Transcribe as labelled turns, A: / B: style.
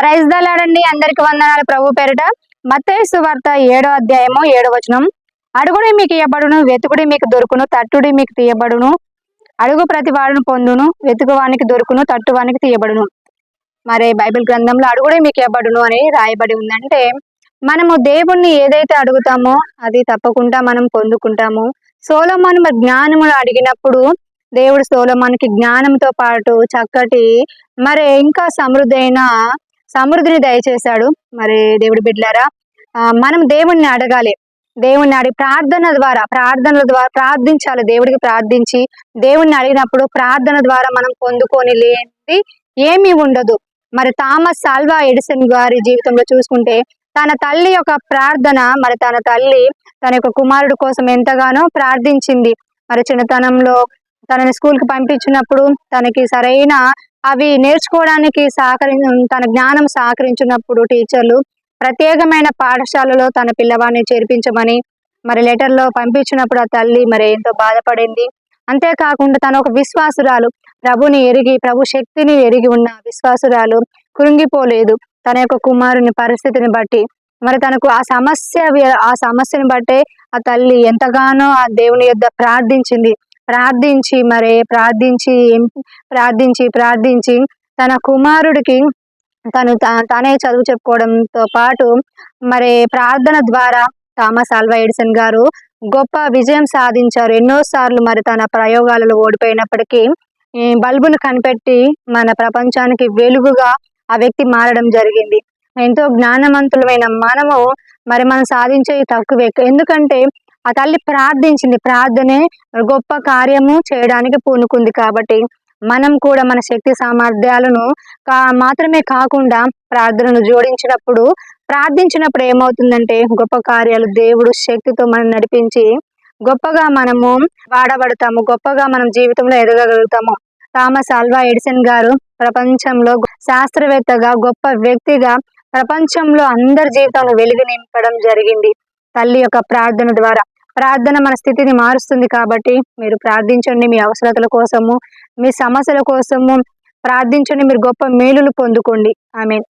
A: Praise the lord అండి. అందరికి వందనాలు ప్రభు పేరిట. మత్తయి సువార్త 7వ అధ్యాయము 7వ వచనం. అడుగుడి మీకు ఇయ్యబడును, వెతుకుడి మీకు దొరుకును, తట్టుడి మీకు తీయబడును. అడుగు ప్రతి వాడును పొందును, వెతుకువానికి దొరుకును, తట్టువానికి తీయబడును. మరి బైబిల్ గ్రంథంలో అడుగుడి మీకు ఇవ్వబడును అని రాయబడి ఉందంటే, మనము దేవుణ్ణి ఏదైతే అడుగుతామో అది తప్పకుండా మనం పొందుకుంటాము. సొలొమోను మరి జ్ఞానమును అడిగినప్పుడు దేవుడు సొలొమోనుకి జ్ఞానంతో పాటు చక్కటి మరి ఇంకా సమృద్ధిని దయచేశాడు. మరి దేవుడి బిడ్డలారా, మనం దేవుణ్ణి అడగాలి. దేవుణ్ణి అడిగి ప్రార్థనల ద్వారా ప్రార్థించాలి. దేవుడికి ప్రార్థించి దేవుణ్ణి అడిగినప్పుడు ప్రార్థన ద్వారా మనం పొందుకొని లేనిది ఏమీ ఉండదు. మరి థామస్ ఆల్వా ఎడిసన్ గారి జీవితంలో చూసుకుంటే తన తల్లి యొక్క ప్రార్థన, మరి తన తల్లి తన యొక్క కుమారుడు కోసం ఎంతగానో ప్రార్థించింది. మరి చిన్నతనంలో తనని స్కూల్కి పంపించినప్పుడు తనకి సరైన అవి నేర్చుకోవడానికి తన జ్ఞానం సహకరించినప్పుడు టీచర్లు ప్రత్యేకమైన పాఠశాలలో తన పిల్లవాడిని చేర్పించమని మరి లెటర్లో పంపించినప్పుడు ఆ తల్లి మరి ఎంతో బాధపడింది. అంతేకాకుండా తను ఒక విశ్వాసురాలు, ప్రభుని ఎరిగి ప్రభు శక్తిని ఎరిగి ఉన్న విశ్వాసురాలు కృంగిపోలేదు. తన యొక్క కుమారుని పరిస్థితిని బట్టి మరి తనకు ఆ సమస్యని బట్టే ఆ తల్లి ఎంతగానో ఆ దేవుని యొద్ద ప్రార్థించింది. ప్రార్థించి తన కుమారుడికి తనే చదువు చెప్పుకోవడంతో పాటు మరి ప్రార్థన ద్వారా థామస్ ఆల్వా ఎడిసన్ గారు గొప్ప విజయం సాధించారు. ఎన్నోసార్లు మరి తన ప్రయోగాలలో ఓడిపోయినప్పటికీ బల్బును కనిపెట్టి మన ప్రపంచానికి వెలుగుగా ఆ వ్యక్తి మారడం జరిగింది. ఎంతో జ్ఞానవంతులమైన మనం సాధించేవి తక్కువే. ఎందుకంటే ఆ తల్లి ప్రార్థించింది. ప్రార్థనే గొప్ప కార్యము చేయడానికి పూనుకుంది. కాబట్టి మనం కూడా మన శక్తి సామర్థ్యాలను మాత్రమే కాకుండా ప్రార్థనను ప్రార్థించినప్పుడు ఏమవుతుందంటే గొప్ప కార్యాలు దేవుడు శక్తితో మనం నడిపించి గొప్పగా మనము వాడబడతాము, గొప్పగా మనం జీవితంలో ఎదగగలుగుతాము. థామస్ ఆల్వా ఎడిసన్ గారు ప్రపంచంలో శాస్త్రవేత్తగా, గొప్ప వ్యక్తిగా ప్రపంచంలో అందరి జీవితంలో వెలుగు నింపడం జరిగింది తల్లి యొక్క ప్రార్థన ద్వారా. ప్రార్థన మన స్థితిని మారుస్తుంది. కాబట్టి మీరు ప్రార్థించండి. మీ అవసరతల కోసము, మీ సమస్యల కోసము ప్రార్థించండి. మీరు గొప్ప మేలులు పొందుకోండి. ఆమేన్.